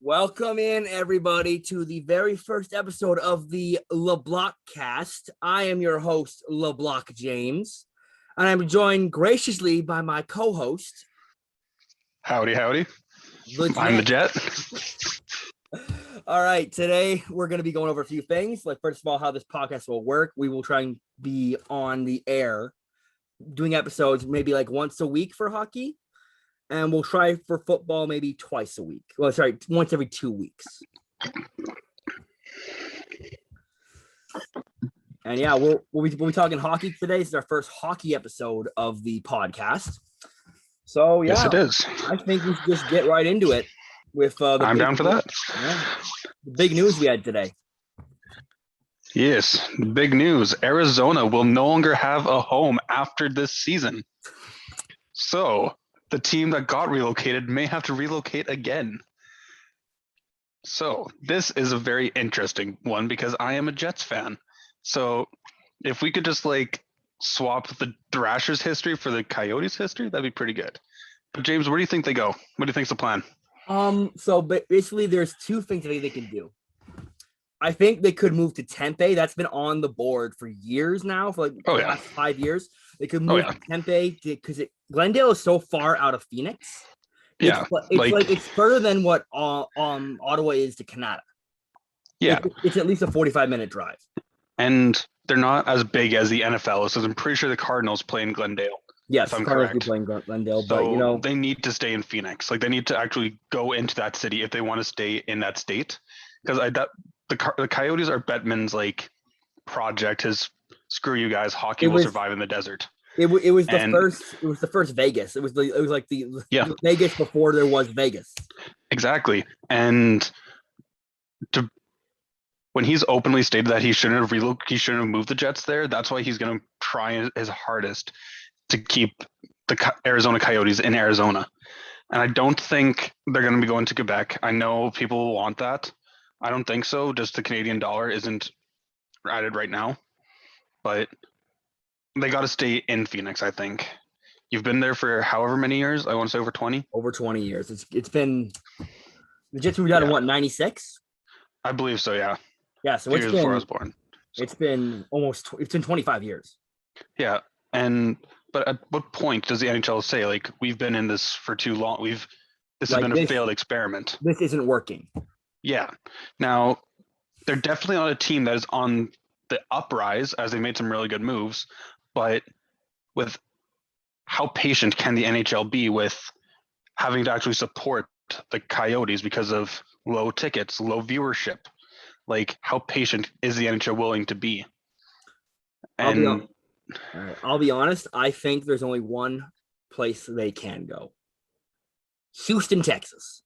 Welcome in, everybody, to the very first episode of the Leblockcast. I am your host, Leblock James, and I'm joined graciously by my co-host. Howdy. I'm the Jet. All right, today we're going to be going over a few things. Like, first of all, how this podcast will work. We will try and be on the air, doing episodes maybe like once a week for hockey. And we'll try for football maybe twice a week. Well, sorry, once every 2 weeks. And yeah, we'll be talking hockey today. This is our first hockey episode of the podcast. So yeah, yes, it is. I think we should just get right into it with I'm down for that. Yeah, the big news we had today. Yes, big news. Arizona will no longer have a home after this season. So the team that got relocated may have to relocate again. So this is a very interesting one because I am a Jets fan. So if we could just like swap the Thrashers history for the Coyotes history, that'd be pretty good. But James, where do you think they go? What do you think's the plan? So basically there's two things I think they can do. I think they could move to Tempe. That's been on the board for years now, for like the last 5 years. They could move to Tempe because Glendale is so far out of Phoenix. It's further than what Ottawa is to Canada. Yeah, it's at least a 45-minute drive. And they're not as big as the NFL, so I'm pretty sure the Cardinals play in Glendale. Yes, the Cardinals do play in Glendale, so but they need to stay in Phoenix. Like they need to actually go into that city if they want to stay in that state. Because the Coyotes are Bettman's like project. His screw you guys, hockey will survive in the desert. It was the first Vegas. It was like the Vegas before there was Vegas. Exactly. And when he's openly stated that he shouldn't have moved the Jets there, that's why he's going to try his hardest to keep the Arizona Coyotes in Arizona. And I don't think they're going to be going to Quebec. I know people want that. I don't think so. Just the Canadian dollar isn't added right now. But they got to stay in Phoenix, I think. You've been there for however many years? I want to say over 20. Over 20 years. It's been the Jets moved out in what, 96? I believe so, yeah. Yeah, so years before I was born. So. It's been 25 years. Yeah, but at what point does the NHL say like we've been in this for too long? This has been a failed experiment. This isn't working. Yeah. Now, they're definitely not a team that is on the uprise as they made some really good moves, but with how patient can the NHL be with having to actually support the Coyotes because of low tickets, low viewership? Like, how patient is the NHL willing to be? And I'll be honest, I think there's only one place they can go. Houston, Texas.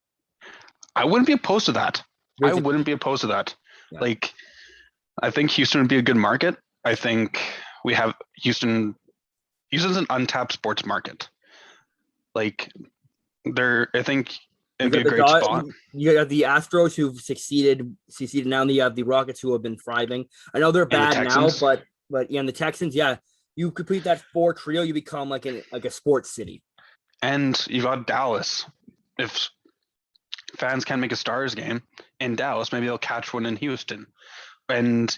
I wouldn't be opposed to that. Yeah. Like, I think Houston would be a good market. I think we have Houston's an untapped sports market. Like, I think it'd be a great spot. You got the Astros who've succeeded now, and you have the Rockets who have been thriving. I know they're bad now, but yeah, and the Texans, yeah, you complete that four trio, you become like a sports city. And you got Dallas. If fans can't make a Stars game in Dallas, maybe they'll catch one in Houston. And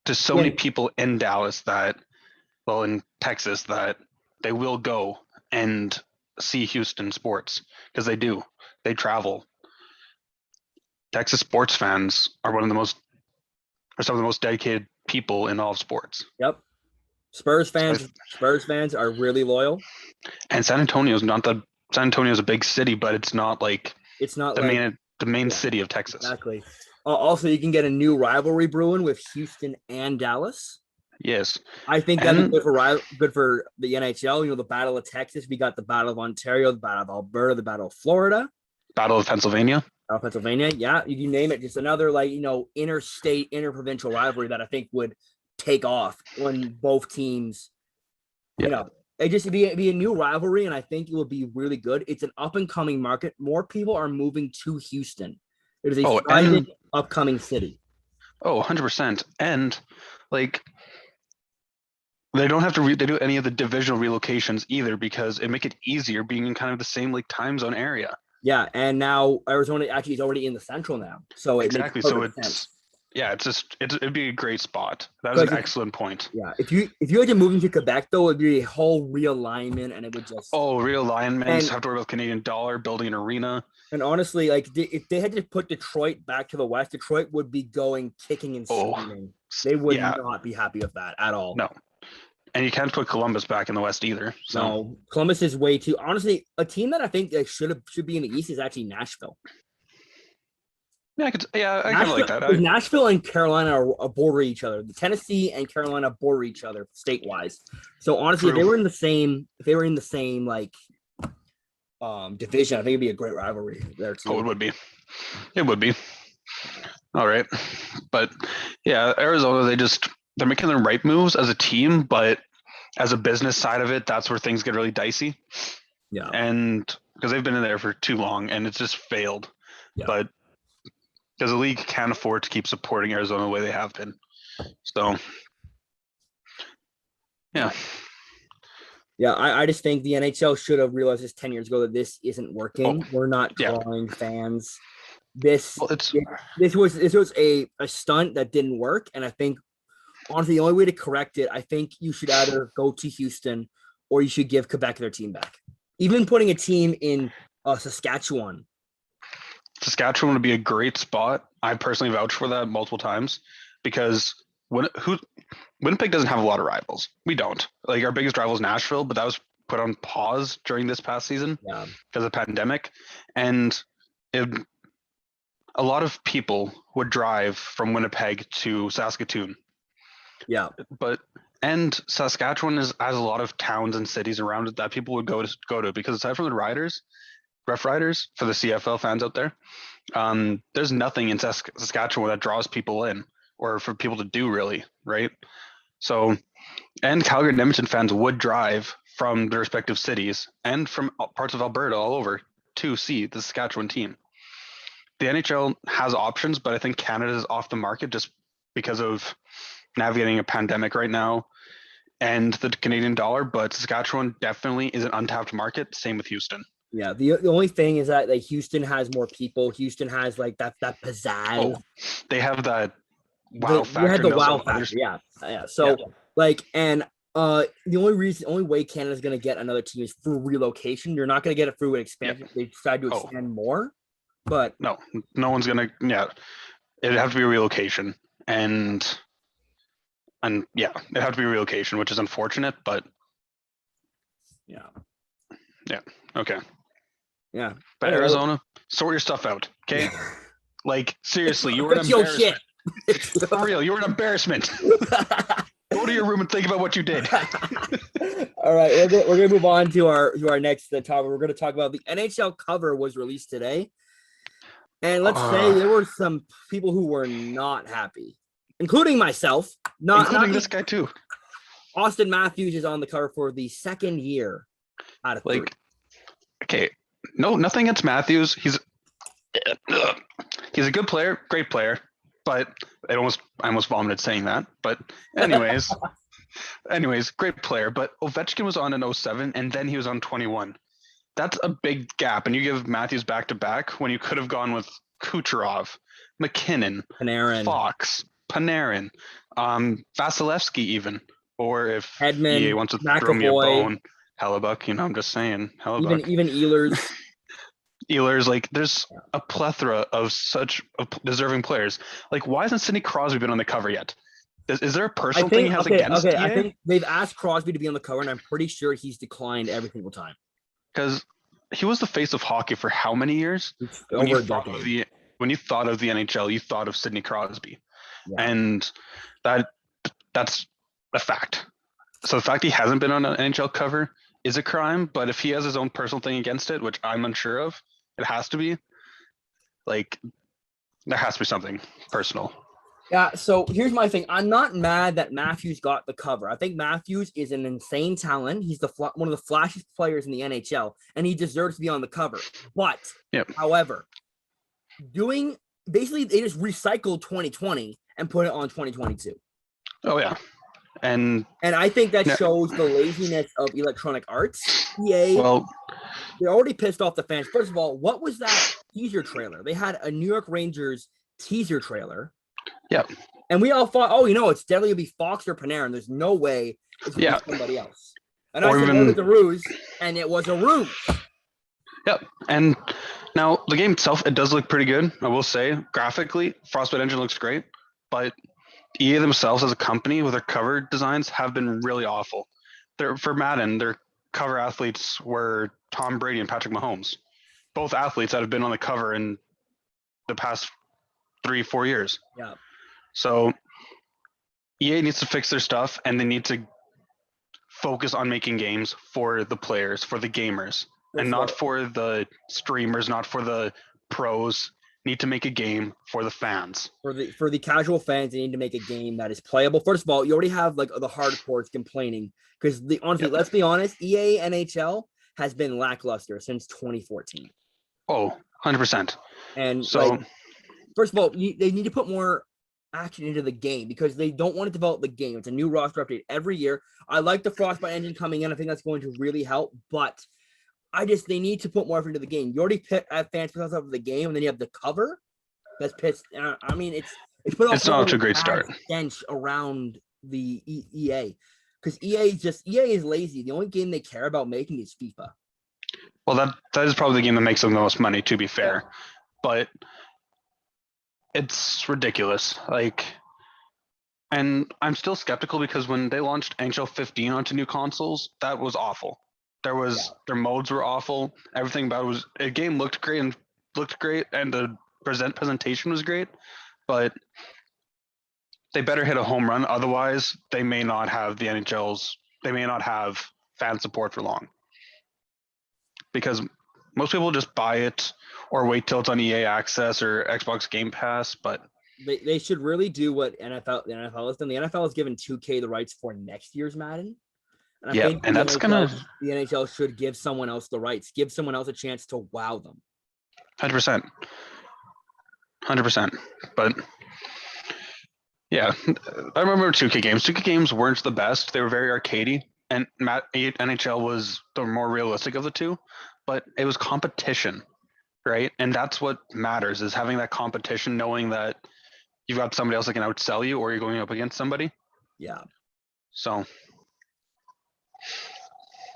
there's so many people in Dallas in Texas that they will go and see Houston sports because they do. They travel. Texas sports fans are some of the most dedicated people in all of sports. Yep. Spurs fans are really loyal. And San Antonio's a big city, but it's not the main city of Texas. Exactly. Also, you can get a new rivalry brewing with Houston and Dallas. Yes. I think that'd be good for the NHL. You know, the Battle of Texas. We got the Battle of Ontario, the Battle of Alberta, the Battle of Florida. Battle of Pennsylvania. Yeah, you name it. Just another interstate, interprovincial rivalry that I think would take off when both teams, it just be a new rivalry, and I think it will be really good. It's an up and coming market. More people are moving to Houston. It is a thriving, upcoming city. 100%. And like, they don't have to do any of the divisional relocations either because it make it easier being in kind of the same like time zone area. Yeah, and now Arizona actually is already in the Central now, so it Exactly. makes So perfect sense. it'd be a great spot. That is an Because excellent point. yeah, if you had to move into Quebec though, it'd be a whole realignment, and it would just Oh, realignments, and have to worry about Canadian dollar, building an arena. and honestly, like if they had to put Detroit back to the West, Detroit would be going kicking and Oh, screaming. They would yeah, not be happy with that at all. no. And you can't put Columbus back in the West either. So No, Columbus is way too. Honestly, a team that I think they should be in the East is actually Nashville. I kind of like that. Because Nashville and Carolina are border each other. The Tennessee and Carolina border each other state wise. So honestly, True. if they were in the same like division, I think it'd be a great rivalry there too. Oh, it would be. It would be. All right. But yeah, Arizona, they're making the right moves as a team, but as a business side of it, that's where things get really dicey. Yeah. And because they've been in there for too long and it's just failed. Yeah. But because the league can't afford to keep supporting Arizona the way they have been. So yeah. Yeah, I just think the NHL should have realized this 10 years ago that this isn't working. We're not drawing fans. This was a stunt that didn't work. And I think honestly, the only way to correct it, I think you should either go to Houston or you should give Quebec their team back. Even putting a team in Saskatchewan. Saskatchewan would be a great spot. I personally vouch for that multiple times because Winnipeg doesn't have a lot of rivals. We don't. Like our biggest rival is Nashville, but that was put on pause during this past season because of the pandemic. And a lot of people would drive from Winnipeg to Saskatoon. Yeah. And Saskatchewan has a lot of towns and cities around it that people would go to because aside from the Rough Riders for the CFL fans out there, there's nothing in Saskatchewan that draws people in or for people to do really, right? So, and Calgary and Edmonton fans would drive from their respective cities and from parts of Alberta all over to see the Saskatchewan team. The NHL has options, but I think Canada is off the market just because of navigating a pandemic right now and the Canadian dollar, but Saskatchewan definitely is an untapped market. Same with Houston. Yeah, the only thing is that like Houston has more people. Houston has like that pizzazz. Oh, they have that wow factor. You had the wow factor. Yeah. So like, and the only way Canada's gonna get another team is through relocation. You're not gonna get it through an expansion. They decide to expand more, but no one's gonna. Yeah, it'd have to be a relocation, and yeah, it'd have to be a relocation, which is unfortunate, but yeah, okay. Yeah. But Arizona, sort your stuff out, okay? Like seriously, you were an embarrassment. For real, you were an embarrassment. Go to your room and think about what you did. All right, we're gonna move on to our next topic. We're gonna talk about the NHL cover was released today, and let's say there were some people who were not happy, including myself. Including this guy too. Austin Matthews is on the cover for the second year out of 3. Okay, no, nothing against Matthews. He's a good player, great player, but I almost vomited saying that. But anyways, great player. But Ovechkin was on in 07 and then he was on 21. That's a big gap. And you give Matthews back to back when you could have gone with Kucherov, McKinnon, Panarin, Fox, Panarin, Vasilevsky even, or if Hedman, EA wants to throw me a bone, Hellebuck. I'm just saying Hellebuck. Even Ehlers. Ehlers, like there's a plethora of such deserving players. Like, why hasn't Sidney Crosby been on the cover yet? Is there a personal thing he has against EA? I think they've asked Crosby to be on the cover, and I'm pretty sure he's declined every single time. Because he was the face of hockey for how many years? When you thought of the NHL, you thought of Sidney Crosby, and that's a fact. So the fact he hasn't been on an NHL cover is a crime, but if he has his own personal thing against it, which I'm unsure of, it has to be. Like, there has to be something personal. Yeah, so here's my thing. I'm not mad that Matthews got the cover. I think Matthews is an insane talent. He's one of the flashiest players in the NHL, and he deserves to be on the cover. But, however, basically they just recycled 2020 and put it on 2022. Oh, yeah. And I think that no, shows the laziness of Electronic Arts. EA, well, they're already pissed off the fans. First of all, what was that teaser trailer? They had a New York Rangers teaser trailer. yeah, And we all thought, oh, it's definitely going to be Fox or Panarin. There's no way it's going to yeah, be somebody else. And I or said, what if even it's a ruse? And it was a ruse. yeah. And now the game itself, it does look pretty good. I will say, graphically, Frostbite engine looks great, but EA themselves as a company with their cover designs have been really awful. For Madden, their cover athletes were Tom Brady and Patrick Mahomes, both athletes that have been on the cover in the past 3-4 years. Yeah. So EA needs to fix their stuff, and they need to focus on making games for the players, for the gamers, and not for the streamers, not for the pros. Need to make a game for the fans. For the casual fans, they need to make a game that is playable. First of all, you already have like the hardcores complaining because honestly, let's be honest, EA NHL has been lackluster since 2014. Oh, 100%. And so, first of all, they need to put more action into the game because they don't want to develop the game. It's a new roster update every year. I like the Frostbite engine coming in. I think that's going to really help, but they need to put more effort into the game. You already have fans pissed off of the game, and then you have the cover that's pissed. I mean, it's put it's not a great start. Stench around the EA because EA is lazy. The only game they care about making is FIFA. Well, that is probably the game that makes them the most money, to be fair, but it's ridiculous. And I'm still skeptical because when they launched NHL 15 onto new consoles, that was awful. Their modes were awful. Everything about it was a game looked great, and the presentation was great, but they better hit a home run. Otherwise, they may not have they may not have fan support for long. Because most people just buy it or wait till it's on EA Access or Xbox Game Pass, but they should really do what the NFL has done. The NFL has given 2K the rights for next year's Madden. And I think the NHL should give someone else the rights, give someone else a chance to wow them. 100%. But yeah, I remember 2K games. 2K games weren't the best. They were very arcadey, and NHL was the more realistic of the two, but it was competition, right? And that's what matters, is having that competition, knowing that you've got somebody else that can outsell you, or you're going up against somebody. Yeah. So,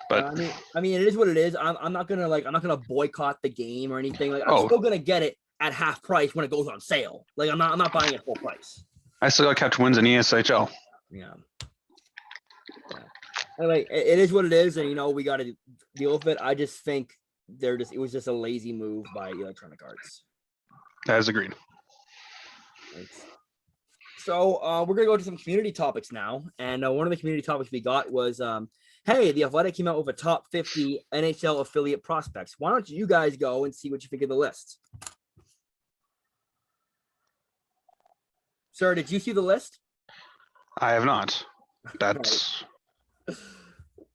but I mean, it is what it is. I'm not gonna boycott the game or anything. I'm still gonna get it at half price when it goes on sale. I'm not buying it full price. I still got to catch wins in ESHL. Yeah. Anyway, it is what it is, and we got to deal with it. I just think it was just a lazy move by Electronic Arts. That is agreed. Thanks. So we're gonna go to some community topics now, and one of the community topics we got was, hey, the Athletic came out with a top 50 NHL affiliate prospects. Why don't you guys go and see what you think of the list? Sir, did you see the list? I have not. That's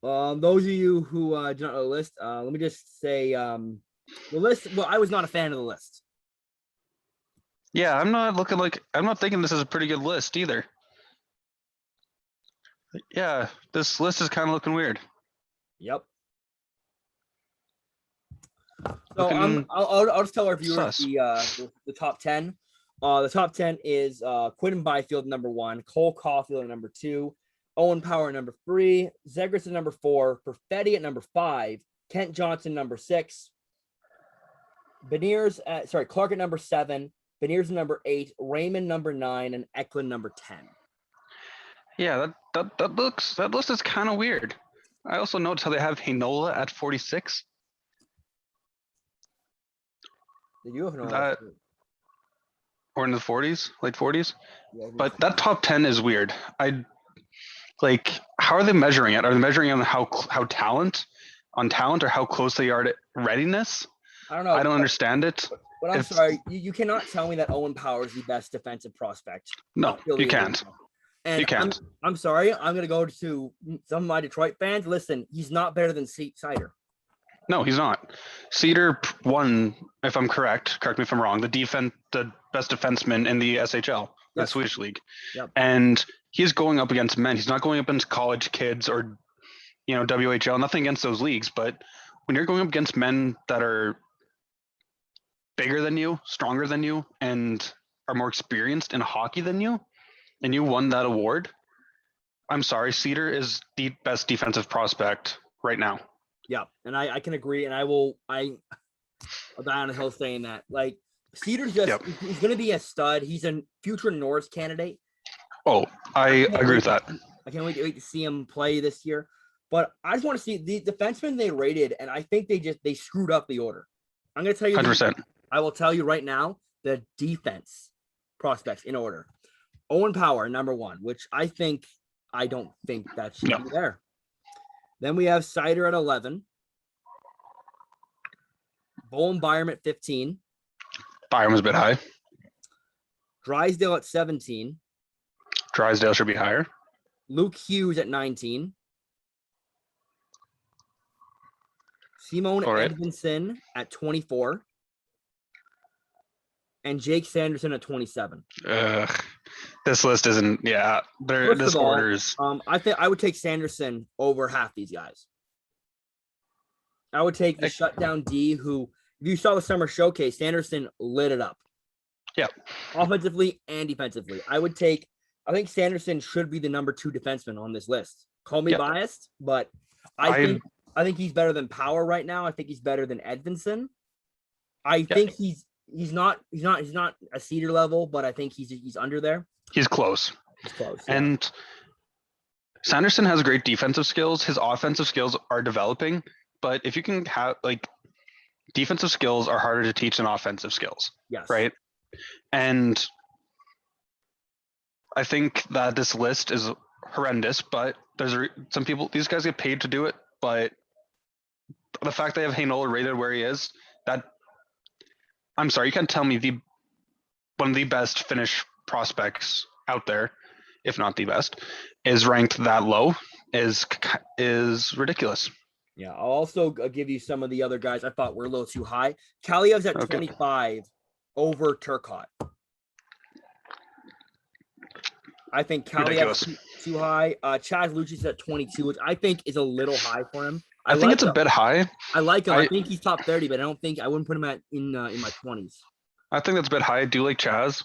those of you who do not know the list. Let me just say, the list. Well, I was not a fan of the list. Yeah, I'm not thinking this is a pretty good list either. Yeah, this list is kind of looking weird. Yep. So I'll just tell our viewers the top 10. The top 10 is Quinton Byfield number 1, Cole Caulfield at number 2, Owen Power at number 3, Zegras at number 4, Perfetti at number 5, Kent Johnson number 6, Clark at number 7, Beniers at number 8, Raymond number 9, and Eklund number 10. Yeah, that list is kind of weird. I also noticed how they have Heinola at 46. They do have Heinola. Or in the 40s, late 40s. Yeah, but that top 10 is weird. How are they measuring it? Are they measuring on how talent, or how close they are to readiness? I don't know. I don't understand it. But I'm sorry, you cannot tell me that Owen Power is the best defensive prospect. No, you can't. And you can't. I'm sorry. I'm going to go to some of my Detroit fans. Listen, he's not better than Seider. No, he's not. Seider won, if I'm correct me if I'm wrong, the best defenseman in the SHL, the Swedish league. Yep. And He's going up against men. He's not going up against college kids or, WHL. Nothing against those leagues, but when you're going up against men that are bigger than you, stronger than you, and are more experienced in hockey than you, and you won that award, I'm sorry, Cedar is the best defensive prospect right now. Yeah, and I can agree, and I'll die on a hill saying that. Like, Cedar's he's going to be a stud. He's a future Norris candidate. Oh, I agree with that. I can't wait to see him play this year. But I just want to see the defensemen they rated, and I think they screwed up the order. I'm going to tell you 100%. I will tell you right now the defense prospects in order. Owen Power, number 1, which I don't think that should be there. Then we have Sider at 11. Bowen Byram at 15. Byram was a bit high. Drysdale at 17. Drysdale should be higher. Luke Hughes at 19. Simone Edmondson at 24. And Jake Sanderson at 27. This list isn't. Yeah, this order is. I think I would take Sanderson over half these guys. I would take the shutdown D, who, if you saw the summer showcase, Sanderson lit it up. Yeah, offensively and defensively. I think Sanderson should be the number 2 defenseman on this list. Call me biased, but I think he's better than Power right now. I think he's better than Edvinson. I think he's not a Cedar level, but I think he's under there. He's close. He's close. Yeah. And Sanderson has great defensive skills. His offensive skills are developing, but if you can have defensive skills are harder to teach than offensive skills. Yes. Right. And I think that this list is horrendous, but some people, these guys get paid to do it, but the fact they have Heinola rated where he is, I'm sorry, you can't tell me one of the best Finnish prospects out there, if not the best, is ranked that low is ridiculous. Yeah, I'll also give you some of the other guys I thought were a little too high. Kaliev's at 25 over Turcotte. I think Kaliev's too high. Chaz Lucci's at 22, which I think is a little high for him. I think it's a bit high. I like him. I think he's top 30, but I wouldn't put him in my 20s. I think that's a bit high. I do like Chaz.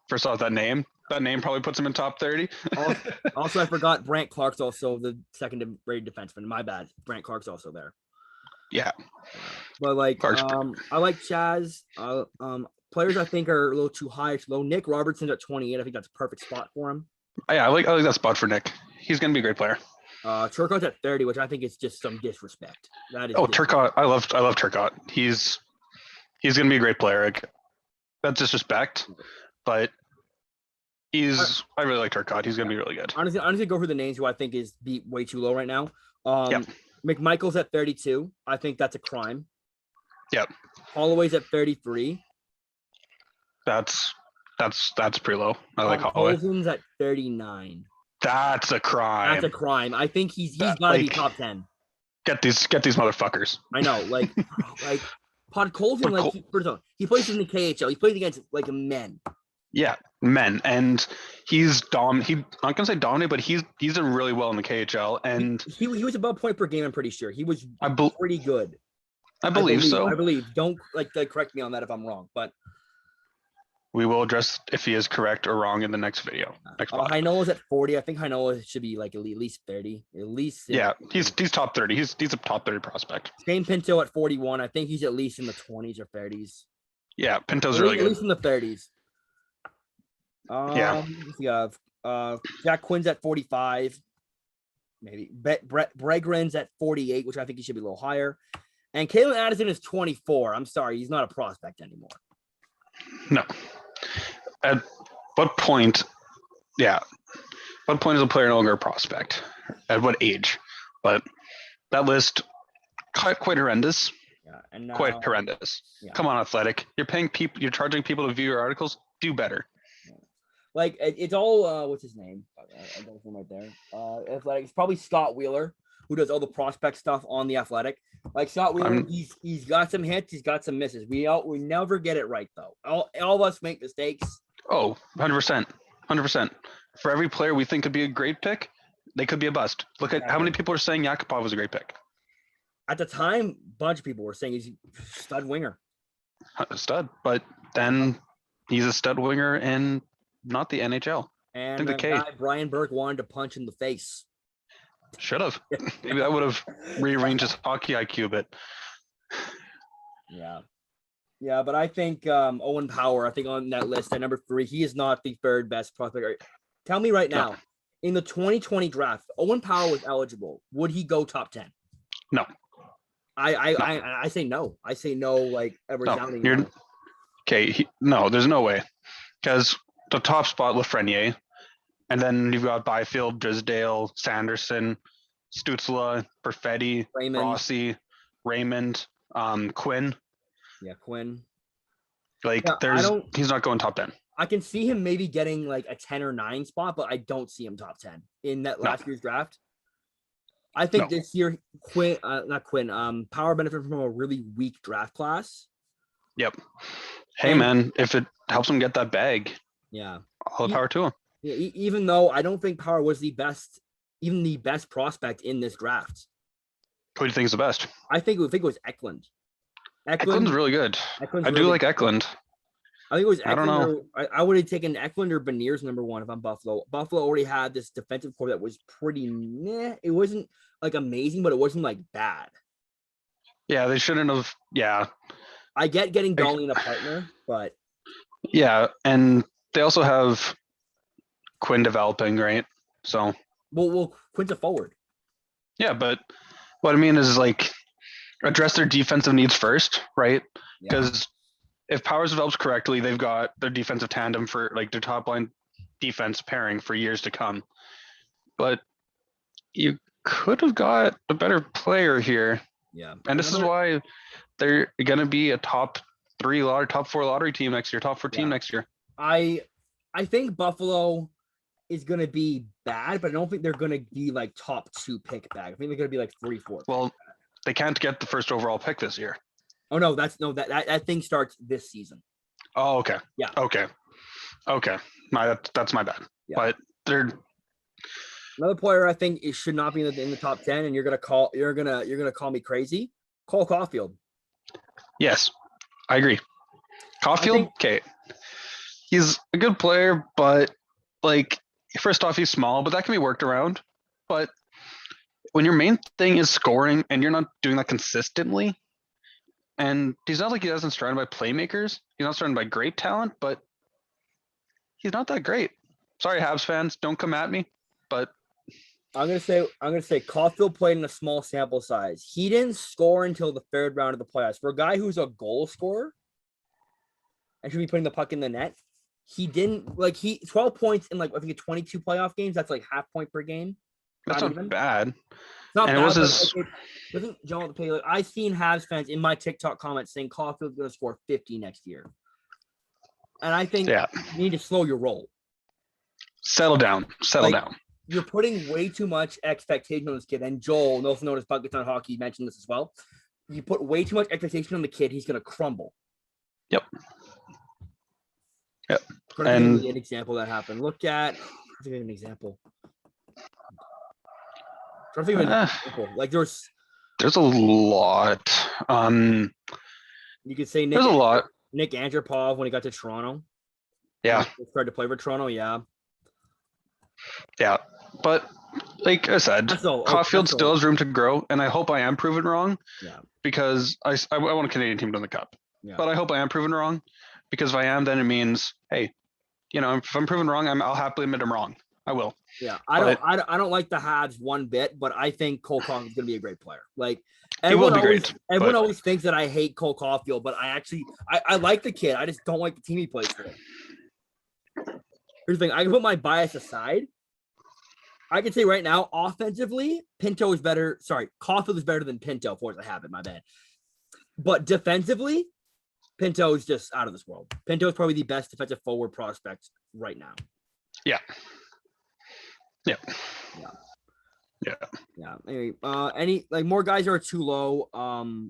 First off, that name probably puts him in top 30. Also, I forgot Brant Clark's also the second-rated defenseman. My bad. Brant Clark's also there. Yeah. But I like Chaz. Players I think are a little too high, too low. Nick Robertson's at 28. I think that's a perfect spot for him. Yeah, I like that spot for Nick. He's gonna be a great player. Turcotte's at 30, which I think is just some disrespect. That is. Turcotte! I love Turcotte. He's gonna be a great player. That's disrespect, but I really like Turcotte. He's gonna be really good. Honestly, go for the names who I think is beat way too low right now. McMichael's at 32. I think that's a crime. Yep. Holloway's at 33. That's pretty low. I like Holloway. Colson's at 39. That's a crime. That's a crime. I think he's got to be top 10. Get these motherfuckers. I know, like Podkolzin, first of all, he plays in the KHL. He plays against men. Yeah, men, and he's not gonna say dominant, but he's done really well in the KHL, and he was above point per game. I'm pretty sure he was pretty good. I believe so. I believe. Don't correct me on that if I'm wrong, but we will address if he is correct or wrong in the next video. Heinola's at 40. I think Heinola should be at least 30. At least. Yeah, he's top 30. He's a top 30 prospect. Shane Pinto at 41. I think he's at least in the 20s or 30s. Yeah, Pinto's really good. At least in the 30s. Jack Quinn's at 45. Maybe Brett Bregren's at 48, which I think he should be a little higher. And Kalen Addison is 24. I'm sorry, he's not a prospect anymore. No. At what point? Yeah. What point is a player no longer a prospect? At what age? But that list quite horrendous. Yeah, and quite horrendous. Yeah. Come on, Athletic. You're paying people. You're charging people to view your articles. Do better. Yeah. It's all. What's his name? I got his name right there. Athletic. It's probably Scott Wheeler, who does all the prospect stuff on the Athletic. Like Scott Wheeler, he's got some hits, he's got some misses. We never get it right though. All of us make mistakes. Oh, 100%. for every player we think could be a great pick, they could be a bust. Look at how many people are saying Yakupov was a great pick. At the time, a bunch of people were saying he's a stud winger. A stud, but then he's a stud winger in not the NHL. And the guy Brian Burke wanted to punch in the face. Should have. Maybe that would have rearranged his hockey IQ a bit. Yeah. Yeah, but I think Owen Power, I think on that list at number 3, he is not the third best prospect. Tell me right now, in the 2020 draft, Owen Power was eligible. Would he go top 10? No. I say no. I say no, like a resounding no. Okay, no, there's no way. Because the top spot, Lafreniere, and then you've got Byfield, Drisdale, Sanderson, Stützle, Perfetti, Rossi, Raymond, Quinn. Yeah, Quinn. Like, he's not going top 10. I can see him maybe getting like a 10 or 9 spot, but I don't see him top 10 in that last year's draft. I think this year, Power benefited from a really weak draft class. Yep. Hey, man, if it helps him get that bag, all the power to him. Yeah, even though I don't think Power was the best prospect in this draft. Who do you think is the best? I think it was Eklund. Eklund's really good. I do like Eklund. I think it was Eklund. I don't know. I would have taken Eklund or Beniers number 1 if I'm Buffalo. Buffalo already had this defensive core that was pretty meh. It wasn't like amazing, but it wasn't like bad. Yeah, they shouldn't have. Yeah. I get getting Dolly in a partner, but. Yeah, and they also have Quinn developing, right? So. Well, Quinn's a forward. Yeah, but what I mean is like address their defensive needs first, right? Because if Powers develops correctly, they've got their defensive tandem for like their top line defense pairing for years to come. But you could have got a better player here. Yeah. And this is why they're going to be a top 4 lottery team next year, top 4 team next year. I think Buffalo is going to be bad, but I don't think they're going to be like top 2 pick bag. I think they're going to be like 3-4. Well, they can't get the first overall pick this year. Oh no, that thing starts this season. Oh, okay. Yeah. Okay. That's my bad. Yeah. But they're another player I think it should not be in the top 10, and you're gonna call me crazy. Cole Caulfield. Yes, I agree. Caulfield, okay. He's a good player, but like first off, he's small, but that can be worked around. But when your main thing is scoring and you're not doing that consistently, and he's not like he doesn't surrounded by playmakers, he's not surrounded by great talent, but he's not that great. Sorry, Habs fans, don't come at me, but I'm gonna say Caulfield played in a small sample size. He didn't score until the 3rd round of the playoffs. For a guy who's a goal scorer and should be putting the puck in the net, he didn't 12 points in like I think 22 playoff games. That's like half point per game. That's not bad. It's not bad. It was his... doesn't John pay? Like I've seen Habs fans in my TikTok comments saying Caulfield's going to score 50 next year, and I think you need to slow your roll. Settle down. You're putting way too much expectation on this kid. And Joel, also known as Buckets on Hockey, mentioned this as well. You put way too much expectation on the kid, he's going to crumble. Yep. And an example that happened. Look at an example. Like there's a lot. You could say there's a lot. Nick Andropov when he got to Toronto. Yeah. He started to play for Toronto. Yeah. Yeah. But like I said, Caulfield still has room to grow, and I hope I am proven wrong. Yeah. Because I want a Canadian team to win the cup. Yeah. But I hope I am proven wrong, because if I am, then it means, hey, if I'm proven wrong, I'll happily admit I'm wrong. I will. Yeah, I don't like the Habs one bit, but I think Cole Caulfield is going to be a great player. Like everyone always thinks that I hate Cole Caulfield, but I like the kid. I just don't like the team he plays for. Here's the thing: I can put my bias aside. I can say right now, offensively, Pinto is better. Sorry, Caulfield is better than Pinto. Of course, I have it. My bad. But defensively, Pinto is just out of this world. Pinto is probably the best defensive forward prospect right now. Yeah. Anyway, any more guys are too low.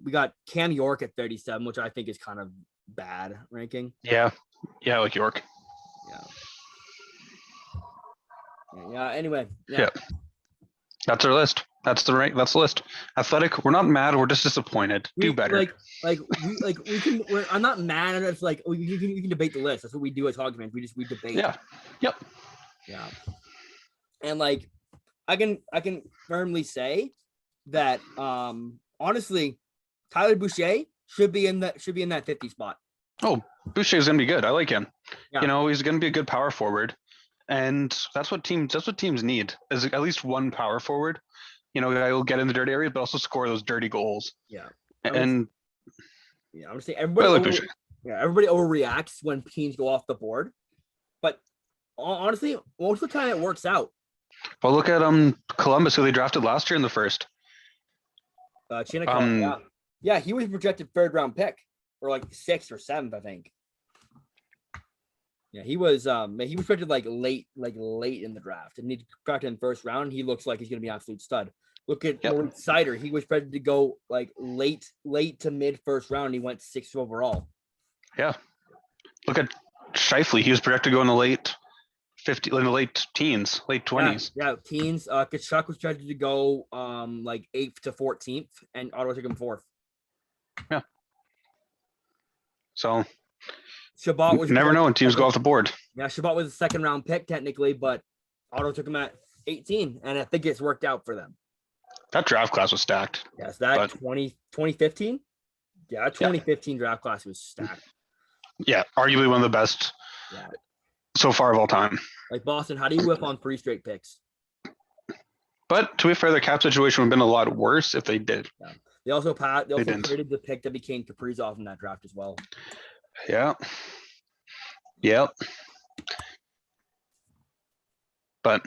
We got Cam York at 37, which I think is kind of bad ranking. Yeah, like York. Yeah. Yeah. Anyway. Yeah. That's our list. That's the right. That's the list. Athletic. We're not mad. We're just disappointed. Do We better. we can. I'm not mad at it. It's like we can debate the list. That's what we do as Hockey fans. We debate. Yeah. Yep. Yeah. And like I can firmly say that honestly, Tyler Boucher should be in that 50 spot. Oh, Boucher's gonna be good. I like him. Yeah. You know, he's gonna be a good power forward, and that's what teams need is at least one power forward. You know, guy will get in the dirty area, but also score those dirty goals. Yeah. And I'm just saying everybody overreacts when teams go off the board, but honestly, most of the time it works out. well, look at Columbus, who they drafted last year in the first. Chinnikov, yeah, he was projected 3rd round pick or like 6th or 7th, I think. Yeah, he was projected like late in the draft, and he drafted in 1st round. He looks like he's gonna be an absolute stud. Look at Moritz Seider. He was projected to go like late to mid 1st round. He went 6th overall. Yeah. Look at Scheifele. He was projected to go in the late teens, late 20s. Yeah, teens. Kachuk was projected to go like 8th to 14th, and Ottawa took him 4th. Yeah. So Shabbat was never know when teams go off the board. Yeah, Shabbat was a 2nd round pick technically, but Ottawa took him at 18, and I think it's worked out for them. That draft class was stacked. Yes, 2015. Yeah, 2015 draft class was stacked. Yeah, arguably one of the best so far of all time. Like Boston, how do you whip on 3 straight picks? But to be fair, their cap situation would have been a lot worse if they did. Yeah. They also traded the pick that became Kaprizov in that draft as well. Yeah. Yep. But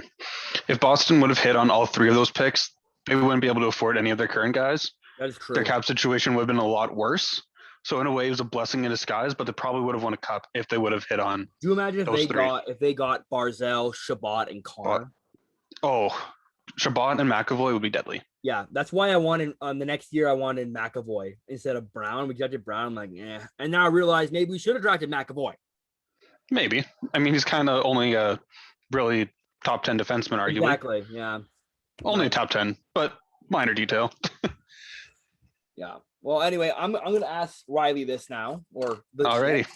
if Boston would have hit on all 3 of those picks, they wouldn't be able to afford any of their current guys. That is true. Their cap situation would have been a lot worse. So in a way, it was a blessing in disguise, but they probably would have won a cup if they would have hit on. Do you imagine if they got Barzal, Shabbat, and Connor? Oh, Shabbat and McAvoy would be deadly. Yeah, that's why I wanted the next year. I wanted McAvoy instead of Brown. We drafted Brown. I'm like, yeah. And now I realize maybe we should have drafted McAvoy. Maybe. I mean, he's kind of only a really top 10 defenseman, arguably. Exactly. Yeah. Only a top 10, but minor detail. Yeah. Well, anyway, I'm gonna ask Riley this now, Alrighty.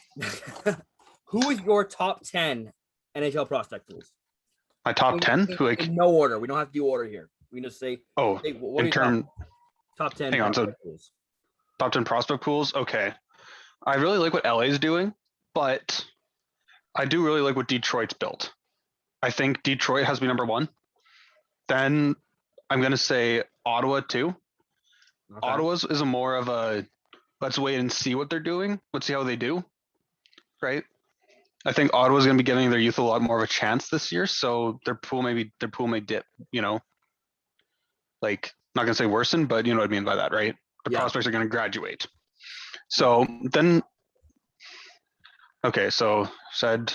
Who is your top 10 NHL prospect pools? My top 10? In no order. We don't have to do order here. We can just say. Oh, hey, what top 10. Hang on. So pools? top 10 prospect pools. Okay. I really like what LA is doing, but I do really like what Detroit's built. I think Detroit has to be number 1. Then I'm gonna say Ottawa 2. Okay. Ottawa's is a more of a let's wait and see what they're doing. Let's see how they do. Right. I think Ottawa's going to be giving their youth a lot more of a chance this year, so their pool may dip. You know, like not going to say worsen, but you know what I mean by that, right? The prospects are going to graduate. So then, okay, so said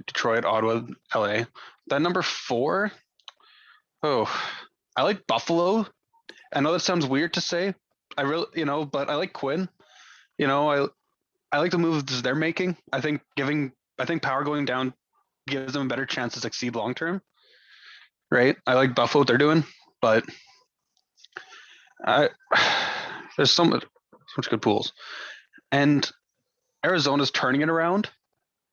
Detroit, Ottawa, LA. Then number 4. Oh, I like Buffalo. I know that sounds weird to say. I really, but I like Quinn. I like the moves they're making. I think power going down gives them a better chance to succeed long term. Right? I like Buffalo what they're doing, but there's so much good pools. And Arizona's turning it around.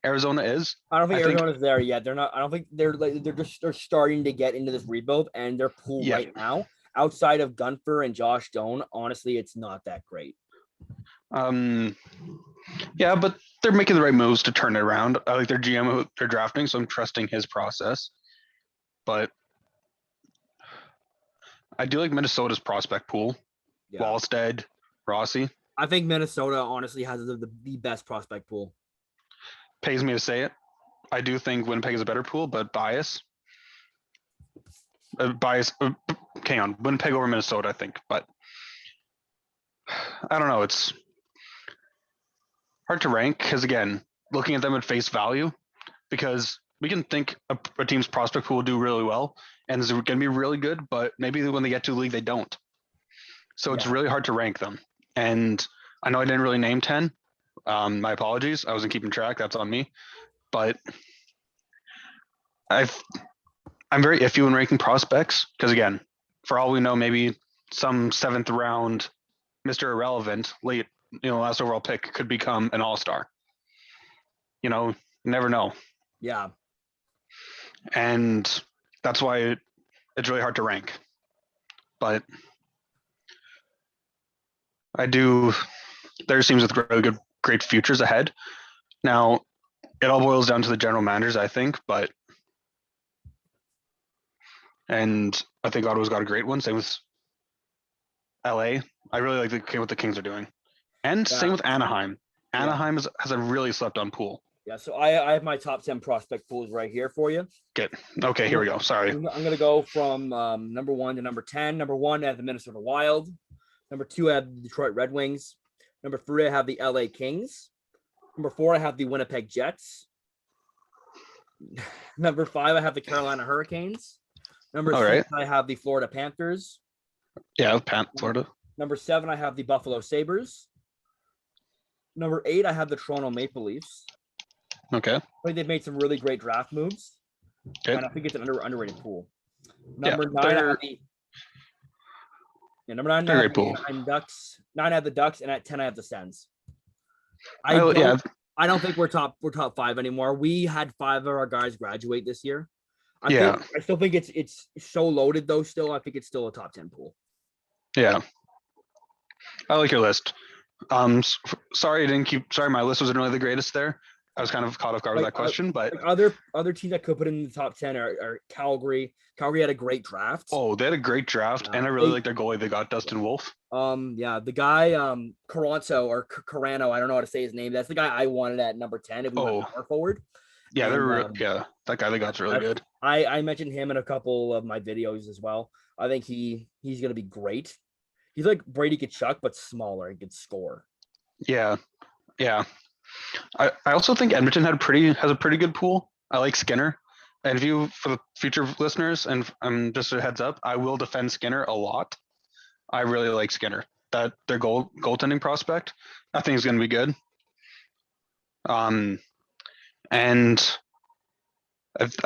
Arizona is. I don't think Arizona's there yet. They're not. I don't think they're starting to get into this rebuild, and their pool right now, outside of Gunfer and Josh Doan, honestly, it's not that great. Yeah, but they're making the right moves to turn it around. I like their GM who they're drafting, so I'm trusting his process. But I do like Minnesota's prospect pool. Yeah. Wallstead, Rossi. I think Minnesota honestly has the best prospect pool. Pays me to say it. I do think Winnipeg is a better pool, but bias. Hang on, Winnipeg over Minnesota, I think, but I don't know. It's hard to rank because, again, looking at them at face value, because we can think a team's prospect pool will do really well and is going to be really good, but maybe when they get to the league, they don't. So it's really hard to rank them. And I know I didn't really name 10. My apologies. I wasn't keeping track. That's on me. But I'm very iffy when ranking prospects because, again, for all we know, maybe some 7th round Mr. Irrelevant, late, last overall pick could become an all-star. You never know. Yeah. And that's why it's really hard to rank. But there's teams with really great futures ahead. Now, it all boils down to the general managers, I think, and I think Ottawa's got a great one. Same with LA. I really like what the Kings are doing. And same with Anaheim. Anaheim has a really slept on pool. Yeah, so I have my top 10 prospect pools right here for you. Okay, here we go. Sorry. I'm going to go from number 1 to number 10. Number 1, I have the Minnesota Wild. Number 2, I have the Detroit Red Wings. Number 3, I have the LA Kings. Number 4, I have the Winnipeg Jets. Number 5, I have the Carolina Hurricanes. Number 6, I have the Florida Panthers. Yeah, Florida. Number 7, I have the Buffalo Sabres. Number 8, I have the Toronto Maple Leafs. Okay. I think they've made some really great draft moves. Okay. And I think it's an underrated pool. Number 9, I have the number 9, I have the Anaheim Ducks. 9, I have the Ducks, and at 10, I have the Sens. I don't think we're top 5 anymore. We had 5 of our guys graduate this year. I still think it's so loaded though. Still, I think it's still a top 10 pool. Yeah, I like your list. Sorry, my list wasn't really the greatest there. I was kind of caught off guard with that question, but other teams that could put in the top 10 are Calgary. Calgary had a great draft. Oh, they had a great draft, and I really like their goalie. They got Dustin Wolf. The guy Carranzo or Carano, I don't know how to say his name. That's the guy I wanted at number 10 if we went power forward. Yeah, that guy they got's really good. I mentioned him in a couple of my videos as well. I think he's gonna be great. He's like Brady Tkachuk, but smaller and could score. Yeah. I also think Edmonton has a pretty good pool. I like Skinner. And for the future listeners, and just a heads up, I will defend Skinner a lot. I really like Skinner. That their goaltending prospect, I think is going to be good. And I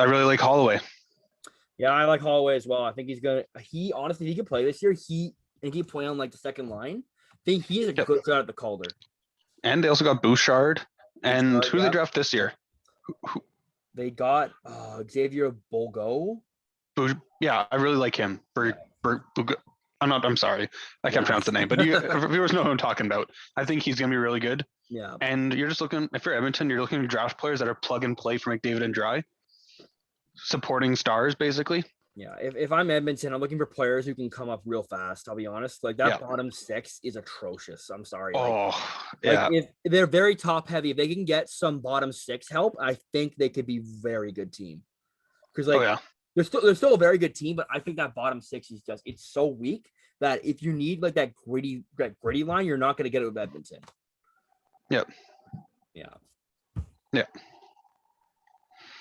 really like Holloway. Yeah, I like Holloway as well. I think honestly, he could play this year. He play on like the second line. I think he is a good shot at the Calder. And they also got Bouchard. And who they draft this year? They got Xavier Bogo. Yeah, I really like him. I'm sorry. I can't pronounce the name, but viewers know who I'm talking about. I think he's going to be really good. Yeah. And you're just looking, if you're Edmonton, you're looking to draft players that are plug and play for McDavid and Dry. Supporting stars, basically. Yeah, if I'm Edmonton, I'm looking for players who can come up real fast. I'll be honest. Like that bottom 6 is atrocious. I'm sorry. If they're very top heavy, if they can get some bottom 6 help, I think they could be very good team. Because they're still a very good team, but I think that bottom 6 is it's so weak that if you need like that gritty line, you're not going to get it with Edmonton. Yep. Yeah. Yeah.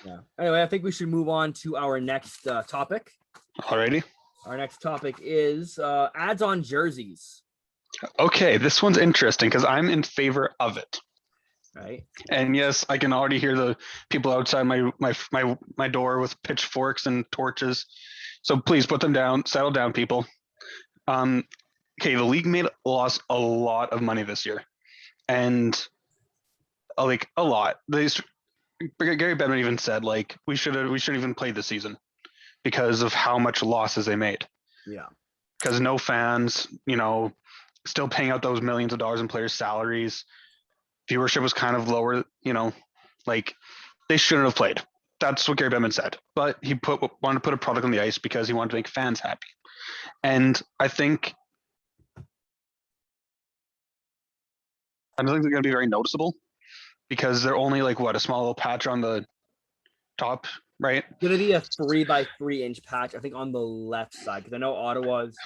Yeah. Anyway, I think we should move on to our next topic. Alrighty. Our next topic is ads on jerseys. Okay, this one's interesting because I'm in favor of it. Right. And yes, I can already hear the people outside my door with pitchforks and torches. So please put them down. Settle down, people. Okay, the league lost a lot of money this year, and like a lot. Gary Bettman even said like we should even play this season because of how much losses they made. Yeah. Because no fans, still paying out those millions of dollars in players' salaries. Viewership was kind of lower, like they shouldn't have played. That's what Gary Bettman said. But he wanted to put a product on the ice because he wanted to make fans happy. And I don't think they're going to be very noticeable because they're only like a small little patch on the top, right? It's going to be a 3x3 inch patch, I think, on the left side because I know Ottawa's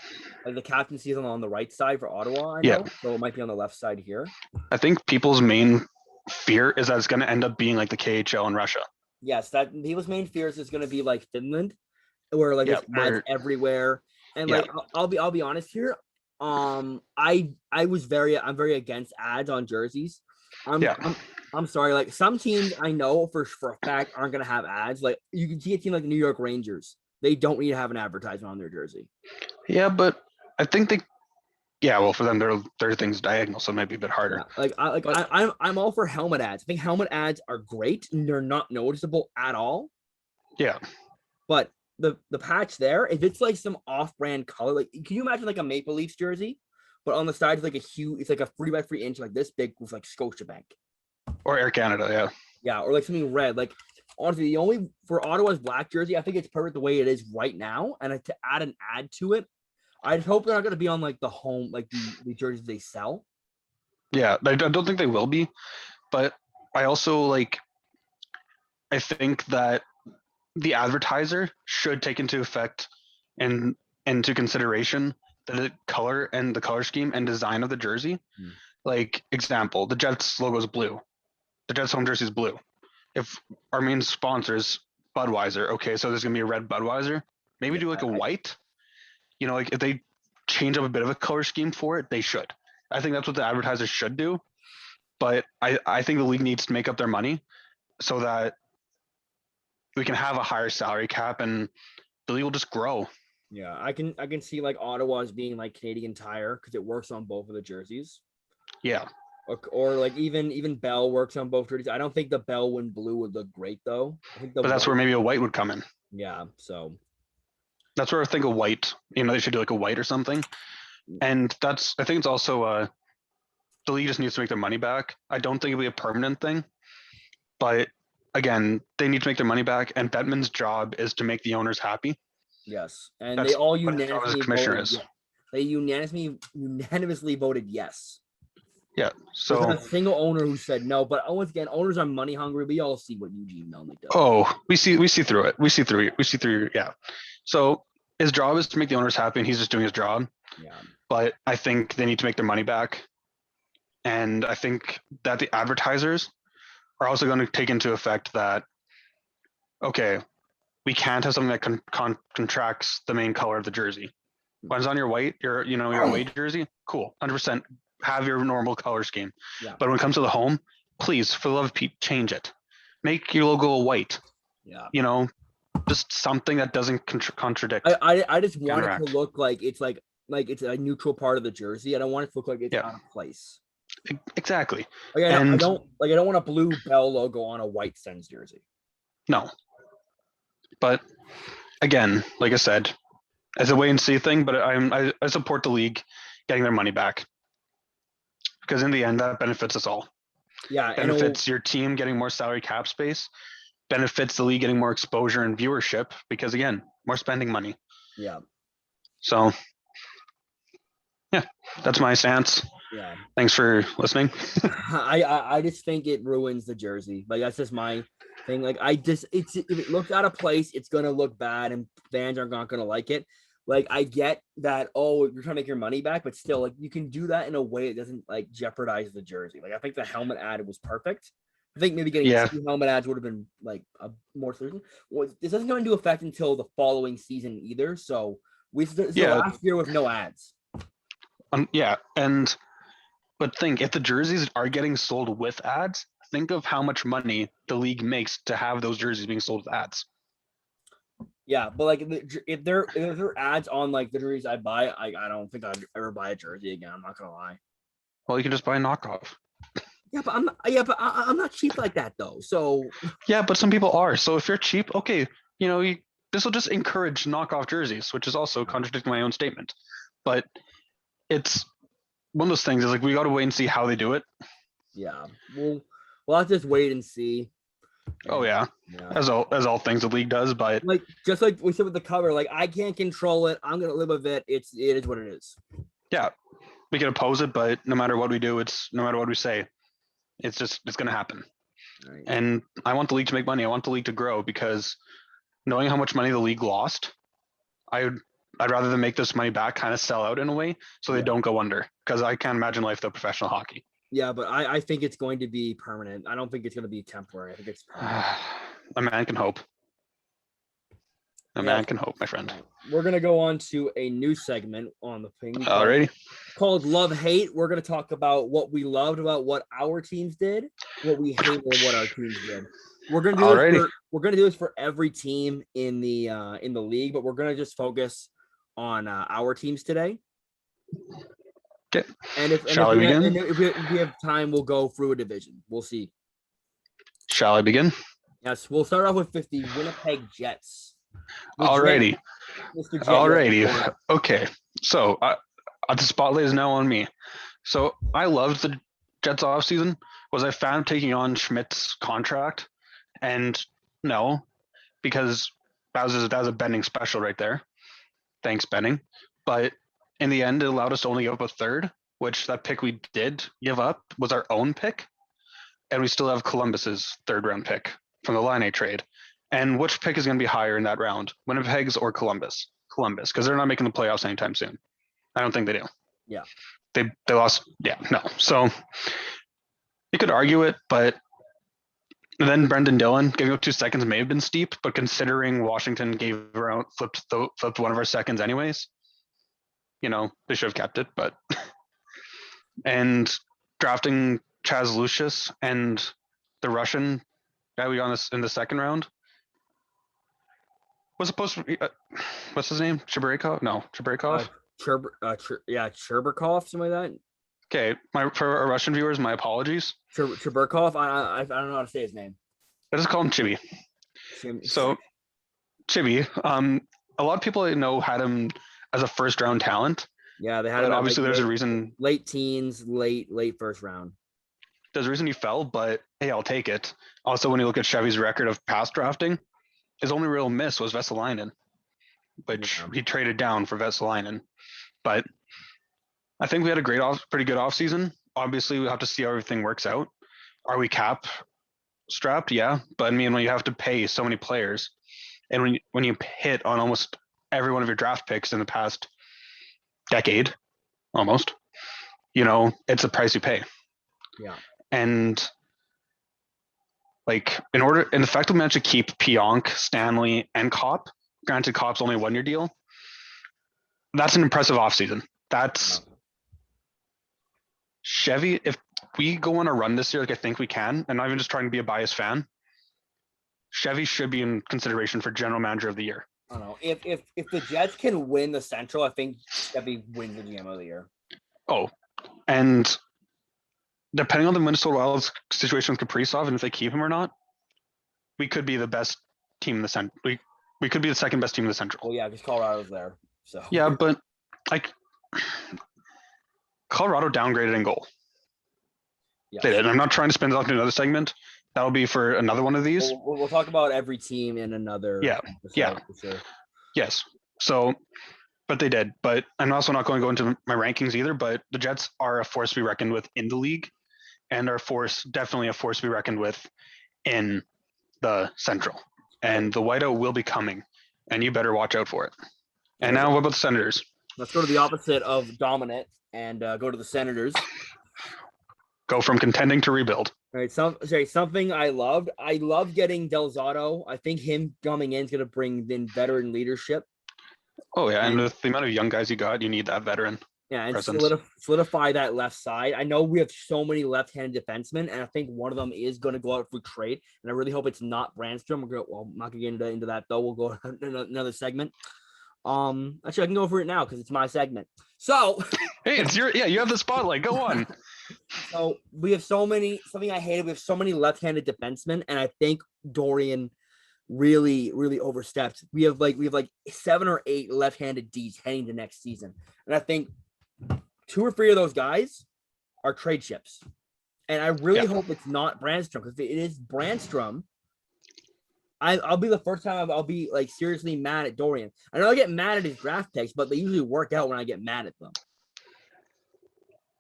the captaincy is on the right side for Ottawa. So it might be on the left side here. I think people's main fear is that it's going to end up being like the KHL in Russia. Yes, that people's main fears is going to be like Finland, where like there's ads everywhere, and like I'll be honest here. I'm very against ads on jerseys. I'm sorry. Like some teams I know for a fact aren't going to have ads. Like you can see a team like the New York Rangers. they don't need to have an advertisement on their jersey. Yeah, but I think they. Yeah, well, for them, their thing's diagonal, so it might be a bit harder. Yeah, I'm all for helmet ads. I think helmet ads are great and they're not noticeable at all. Yeah. But the patch there, if it's like some off-brand color, like can you imagine like a Maple Leafs jersey, but on the sides like it's like a 3x3 inch like this big with like Scotiabank or Air Canada, yeah. Yeah, or like something red. Like honestly, the only for Ottawa's black jersey, I think it's perfect the way it is right now. And to add an ad to it, I'd hope they're not going to be on like the home, like the jerseys they sell. Yeah, I don't think they will be, but I also I think that the advertiser should take into effect and into consideration the color and the color scheme and design of the jersey. Like example, the Jets logo is blue. The Jets home jersey is blue. If our main sponsor is Budweiser, okay, so there's gonna be a red Budweiser. Maybe do like a white. You know, like if they change up a bit of a color scheme for it, they should. I think that's what the advertisers should do. But I think the league needs to make up their money so that we can have a higher salary cap and the league will just grow. Yeah, I can see like Ottawa's being like Canadian Tire because it works on both of the jerseys. Yeah. Or like even Bell works on both jerseys. I don't think the Bell when blue would look great though. I think but that's where maybe a white would come in. Yeah, so that's where I think a white. You know, they should do like a white or something. And I think it's also the league just needs to make their money back. I don't think it'll be a permanent thing, but again, they need to make their money back. And Bettman's job is to make the owners happy. Yes, and they all unanimously voted. Yes. They unanimously voted yes. Yeah, so there's not a single owner who said no. But once again, owners are money hungry. We all see what Eugene Melnyk does. Oh, we see through it. We see through. Yeah. So his job is to make the owners happy, and he's just doing his job. Yeah. But I think they need to make their money back, and I think that the advertisers are also going to take into effect that, okay, we can't have something that contracts the main color of the jersey. When it's on your white, your away jersey, cool, 100%. Have your normal color scheme. Yeah. But when it comes to the home, please, for the love of Pete, change it. Make your logo white. Yeah. You know, just something that doesn't contradict. I just want it to look like it's like it's a neutral part of the jersey. I don't want it to look like it's out of place. Exactly. I don't want a blue Bell logo on a white Sens jersey. No. But again, like I said, as a wait and see thing, but I support the league getting their money back. Because in the end, that benefits us all. Yeah. Benefits your team getting more salary cap space, benefits the league getting more exposure and viewership, because again, more spending money. Yeah. So yeah, that's my stance. Yeah. Thanks for listening. I just think it ruins the jersey. Like that's just my thing. Like if it looks out of place, it's gonna look bad and fans are not gonna like it. Like I get that, you're trying to make your money back, but still, like you can do that in a way that doesn't like jeopardize the jersey. Like I think the helmet ad was perfect. I think maybe getting 2 helmet ads would have been like a more solution. Well, this doesn't go into effect until the following season either. So this is the last year with no ads. But think if the jerseys are getting sold with ads, think of how much money the league makes to have those jerseys being sold with ads. Yeah, but like if there are ads on like the jerseys I buy, I don't think I'd ever buy a jersey again. I'm not gonna lie. Well, you can just buy a knockoff. Yeah, but I'm not cheap like that though. So yeah, but some people are. So if you're cheap, okay, this will just encourage knockoff jerseys, which is also contradicting my own statement. But it's one of those things. Is like we got to wait and see how they do it. Yeah, we'll have to just wait and see. Oh yeah. As all things the league does, but like just like we said with the cover, like I can't control it. I'm gonna live with it. It is what it is. Yeah, we can oppose it, but no matter what we do, no matter what we say, it's gonna happen. Right. And I want the league to make money. I want the league to grow because knowing how much money the league lost, I'd rather than make this money back, kind of sell out in a way so they don't go under. Because I can't imagine life without professional hockey. Yeah, but I think it's going to be permanent. I don't think it's going to be temporary. I think it's permanent. A man can hope. A man can hope, my friend. We're going to go on to a new segment on the thing called Love Hate. We're going to talk about what we loved about what our teams did, what we hated what our teams did. We're gonna do Alrighty. we're gonna do this for every team in the league, but we're gonna just focus on our teams today. Okay. And if Shall I begin? if we have time, we'll go through a division. We'll see. Shall I begin? Yes, we'll start off with the Winnipeg Jets. Alrighty. Mr. Jet. Alrighty. Okay. So the spotlight is now on me. So I loved the Jets offseason. Was I fan of taking on Schmidt's contract? And no, because that was a Benning special right there. Thanks, Benning. But in the end, it allowed us to only give up a third, which that pick we did give up was our own pick. And we still have Columbus's third round pick from the Line A trade. And which pick is going to be higher in that round, Winnipeg's or Columbus? Columbus, because they're not making the playoffs anytime soon. I don't think they do. Yeah. They lost. Yeah, no. So you could argue it, but then Brendan Dillon giving up 2 seconds may have been steep, but considering Washington flipped one of our seconds anyways, they should have kept it. But and drafting Chaz Lucius and the Russian guy we got in the second round was supposed to be what's his name? Cherbakov? No, Cherbakov. Cherbakov, something like that. Okay, for our Russian viewers, my apologies. Cherbakov. I don't know how to say his name. I just call him Chibi. So Chibi, a lot of people I know had him as a first round talent. Yeah, they had him. Obviously, there's a reason. Late teens, late first round. There's a reason he fell, but hey, I'll take it. Also, when you look at Chevy's record of past drafting, his only real miss was Vesalainen, which he traded down for Vesalainen. But I think we had a pretty good offseason. Obviously, we have to see how everything works out. Are we cap strapped? Yeah. But I mean, when you have to pay so many players and when you hit on almost every one of your draft picks in the past decade, almost, it's a price you pay. Yeah. And in the fact that we managed to keep Pionk, Stanley, and Kopp, granted Kopp's only a 1-year deal, that's an impressive offseason. That's Chevy. If we go on a run this year, I think we can, and not even just trying to be a biased fan, Chevy should be in consideration for general manager of the year. I don't know. If the Jets can win the Central, I think Chevy wins the GM of the year. Oh, and depending on the Minnesota Wild's situation with Kaprizov and if they keep him or not, we could be the best team in the Central. We could be the second best team in the Central. Well, yeah, because Colorado's there. So yeah, but Colorado downgraded in goal. Yeah, they did. And I'm not trying to spin it off to another segment. That'll be for another one of these. We'll talk about every team in another. Yeah. Yeah. For sure. Yes. So, but they did. But I'm also not going to go into my rankings either. But the Jets are a force to be reckoned with in the league, and are definitely a force to be reckoned with in the Central. And the whiteout will be coming, and you better watch out for it. And now, what about the Senators? Let's go to the opposite of dominant and go to the Senators. Go from contending to rebuild. All right, something I loved. I love getting Del Zotto. I think him coming in is going to bring in veteran leadership. Oh, yeah, and with the amount of young guys you got, you need that veteran. Yeah, and solidify that left side. I know we have so many left-handed defensemen, and I think one of them is going to go out for trade, and I really hope it's not Brandstrom. I'm not going to get into that, though. We'll go to another segment. Actually, I can go for it now because it's my segment. So, hey, you have the spotlight. Go on. So we have something I hated. We have so many left-handed defensemen, and I think Dorian really, really overstepped. We have 7 or 8 left-handed Ds heading to next season, and I think 2 or 3 of those guys are trade chips. And I really hope it's not Brandstrom, because if it is Brandstrom, I'll be the first time I'll be seriously mad at Dorian. I know I get mad at his draft picks, but they usually work out when I get mad at them.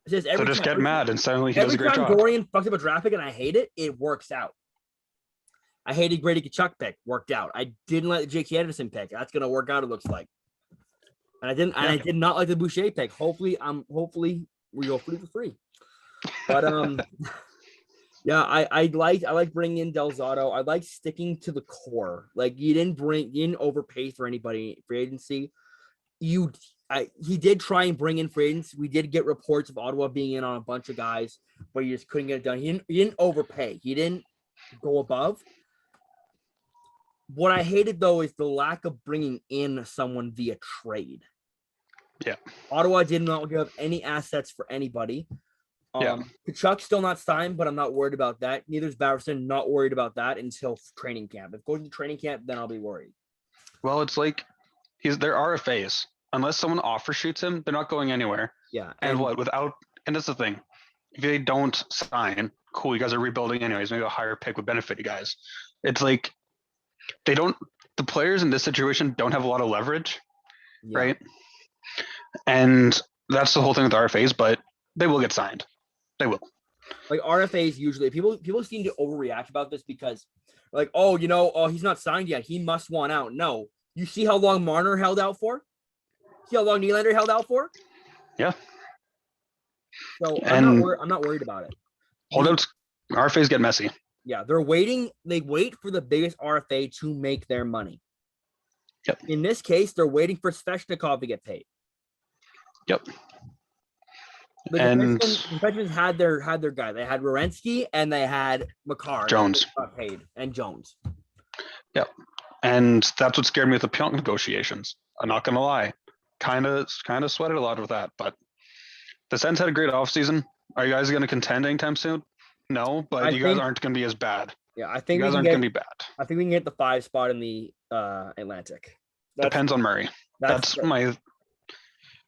Just get mad and suddenly he does a great job. Every time Dorian fucks up a draft pick and I hate it, it works out. I hated Grady Tkachuk pick, worked out. I didn't like the J.K. Anderson pick. That's gonna work out, it looks like. And I did not like the Boucher pick. Hopefully we go free for free. But yeah, I like bringing in Del Zotto. I like sticking to the core. You didn't overpay for anybody free agency. He did try and bring in free agents. We did get reports of Ottawa being in on a bunch of guys, but you just couldn't get it done. He didn't overpay. He didn't go above. What I hated though is the lack of bringing in someone via trade. Yeah. Ottawa did not give up any assets for anybody. Kachuk's still not signed, but I'm not worried about that. Neither is Batherson. Not worried about that until training camp. If it goes to training camp, then I'll be worried. Well, it's like they're RFAs. Unless someone offer shoots him, they're not going anywhere. Yeah. And that's the thing. If they don't sign, cool, you guys are rebuilding anyways. Maybe a higher pick would benefit you guys. It's like the players in this situation don't have a lot of leverage, right? And that's the whole thing with RFAs, but they will get signed. They will. Like RFAs usually, people seem to overreact about this because like, he's not signed yet. He must want out. No. You see how long Marner held out for? See how long Nylander held out for? Yeah. So I'm not worried about it. Holdouts, RFAs get messy. Yeah, they're waiting. They wait for the biggest RFA to make their money. Yep. In this case, they're waiting for Svechnikov to get paid. Yep. The defensemen had their guy. They had Werenski and they had Makar. Jones got paid and Jones. Yep. And that's what scared me with the Pionk negotiations. I'm not gonna lie. Kind of sweated a lot with that, but the Sens had a great offseason. Are you guys gonna contend anytime soon? No, but you guys aren't gonna be as bad. Yeah, I think you guys aren't gonna be bad. I think we can get the 5 spot in the Atlantic. Depends on Murray. That's my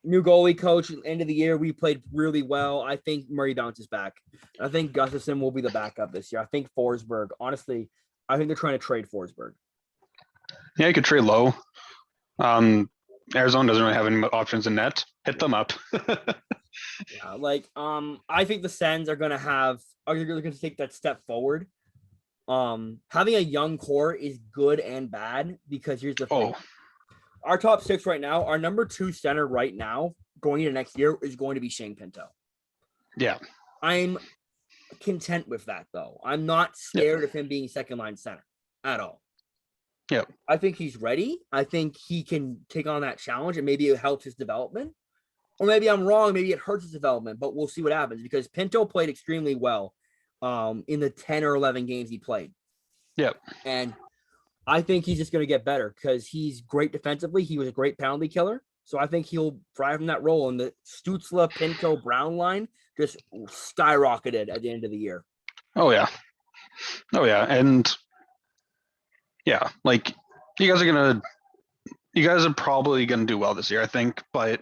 new goalie coach. End of the year, we played really well. I think Murray bounces back. I think Gustafsson will be the backup this year. I think Forsberg. Honestly, I think they're trying to trade Forsberg. Yeah, you could trade low. Arizona doesn't really have any options in net. Hit them up. Yeah, I think the Sens are going to take that step forward. Having a young core is good and bad because here's the thing. Our top 6 right now, our number 2 center right now going into next year is going to be Shane Pinto. Yeah. I'm content with that though. I'm not scared of him being second line center at all. Yeah. I think he's ready. I think he can take on that challenge and maybe it helps his development. Or maybe I'm wrong. Maybe it hurts his development, but we'll see what happens because Pinto played extremely well in the 10 or 11 games he played. Yep. And I think he's just going to get better because he's great defensively. He was a great penalty killer. So I think he'll thrive in that role. And the Stützle, Pinto, Brown line just skyrocketed at the end of the year. Oh, yeah. And yeah, like you guys are probably going to do well this year, I think, but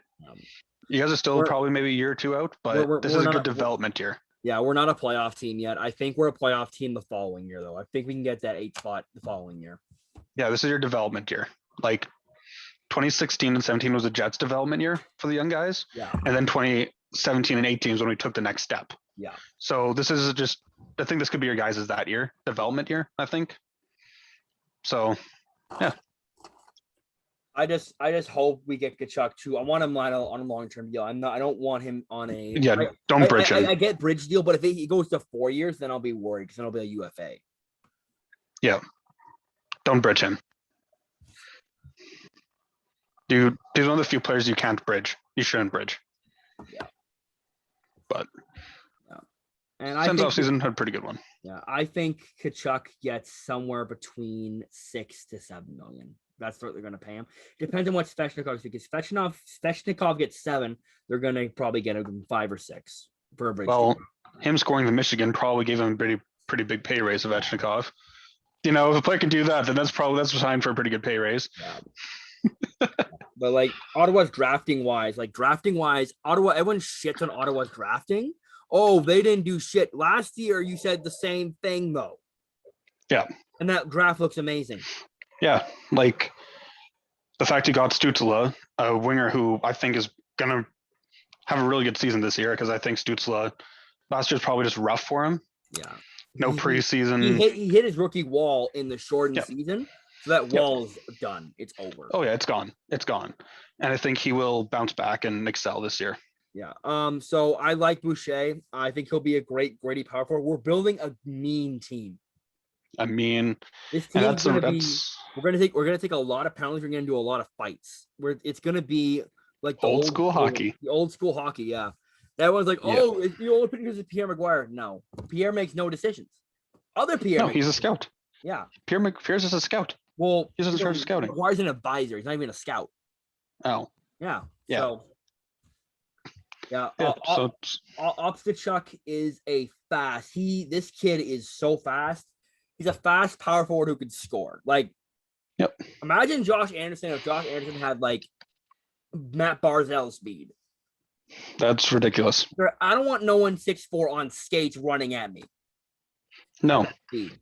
you guys are still probably maybe a year or 2 out, but this is a good development year. Yeah, we're not a playoff team yet. I think we're a playoff team the following year, though. I think we can get that 8th spot the following year. Yeah, this is your development year. Like 2016 and 17 was a Jets development year for the young guys. Yeah. And then 2017 and 18 is when we took the next step. Yeah. So this is I think this could be your guys' that year, development year, I think. So, yeah. I just hope we get Tkachuk too. I want him on a long-term deal. I don't want him on a don't bridge him. I get bridge deal, but if he goes to 4 years, then I'll be worried because then I'll be a UFA. Yeah. Don't bridge him. Dude, he's one of the few players you can't bridge. You shouldn't bridge. Yeah. But and Sens offseason had a pretty good one. Yeah, I think Tkachuk gets somewhere between 6 to 7 million. That's what they're going to pay him. Depends on what Svechnikov gets. Svechnikov gets 7. They're going to probably get him 5 or 6 for a bridge. Well, him scoring the Michigan probably gave him a pretty big pay raise of Svechnikov. You know, if a player can do that, then that's a sign for a pretty good pay raise. Yeah. But like Ottawa's drafting wise, Ottawa, everyone shits on Ottawa's drafting. Oh, they didn't do shit. Last year, you said the same thing, though. Yeah. And that draft looks amazing. Yeah. Like the fact he got Stützle, a winger who I think is going to have a really good season this year because I think Stützle last year's probably just rough for him. Yeah. No preseason. He hit his rookie wall in the shortened season. So that wall's done. It's over. Oh, yeah. It's gone. And I think he will bounce back and excel this year. Yeah. So I like Boucher. I think he'll be a great Grady power forward. We're building a mean team. This team is going to be. We're gonna take a lot of penalties. We're gonna do a lot of fights. It's gonna be like the old school hockey. The old school hockey. Yeah. Everyone's like, oh, you only put because of Pierre Maguire. No, Pierre makes no decisions. Other Pierre. No, he's a scout. Yeah. Pierre's just a scout. Well, He's in charge of scouting. Requires an advisor. He's not even a scout. Oh, Yeah. Yeah. So, yeah. yeah. So Opstichuk is a fast. This kid is so fast. He's a fast power forward who can score. Like, Yep. Imagine Josh Anderson if Josh Anderson had like Matt Barzell speed. that's ridiculous. I don't want no one 6'4" on skates running at me. No, Speed.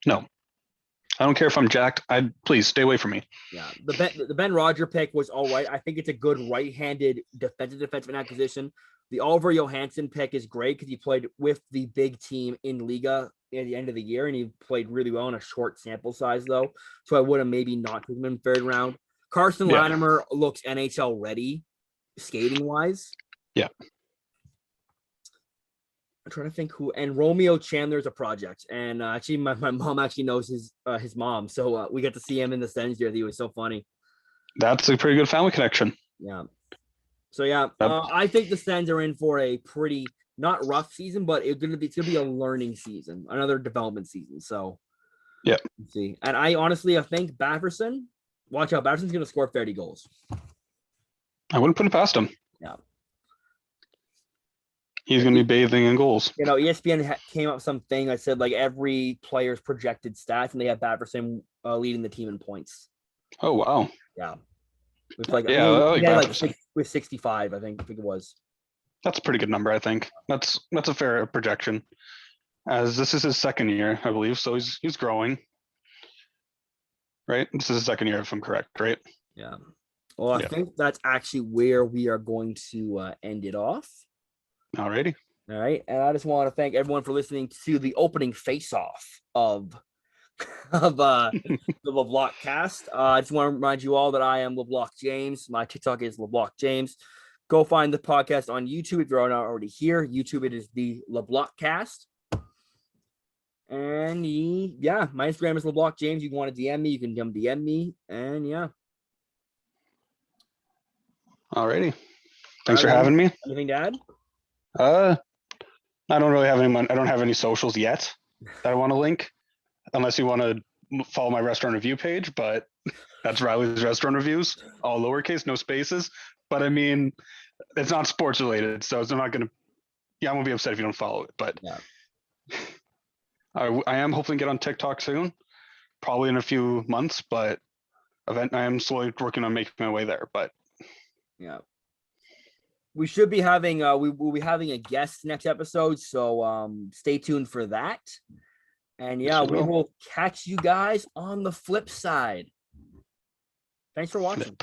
no. I don't care if I'm jacked. Please stay away from me. Yeah, the Ben Roger pick was all right. I think it's a good right-handed defenseman acquisition. The Oliver Johansson pick is great because he played with the big team in Liga at the end of the year, and he played really well in a short sample size, though. So I would have maybe not taken him in third round. Carson Latimer looks NHL ready, skating wise. Yeah. I'm trying to think who, and Romeo Chandler's a project, and actually my mom actually knows his mom, so we got to see him in the Sens jersey. It was so funny. That's a pretty good family connection. Yeah. So yeah, I think the Sens are in for a pretty not rough season, but it's gonna be a learning season, another development season. So yeah, let's see. And I think Batherson, watch out, Batterson's gonna score 30 goals. I wouldn't put it past him. Yeah. He's going to be bathing in goals. You know, ESPN came up with something that said like every player's projected stats, and they have Batherson leading the team in points. Oh wow! Yeah, with like with 65, I think it was. That's a pretty good number. I think that's a fair projection, as this is his second year, I believe. So he's growing. Right, this is his second year, if I'm correct. Right. Yeah. Well, I think that's actually where we are going to end it off. Alrighty. All right. And I just want to thank everyone for listening to the opening face-off of the Leblockcast. I just want to remind you all that I am Leblock James. My TikTok is Leblock James. Go find the podcast on YouTube if you're not already here. YouTube, it is the Leblockcast. And my Instagram is Leblock James. You can want to DM me, you can come DM me. And yeah. Alrighty. Thanks for having me. Anything to add? I don't really have I don't have any socials yet that I want to link, unless you want to follow my restaurant review page, but that's Riley's Restaurant Reviews, all lowercase, no spaces. But I mean, it's not sports related, so it's not going to, I won't be upset if you don't follow it, but I am hoping to get on TikTok soon, probably in a few months, but I am slowly working on making my way there, but yeah. We should be having we will be having a guest next episode, so stay tuned for that. And we will catch you guys on the flip side. Thanks for watching.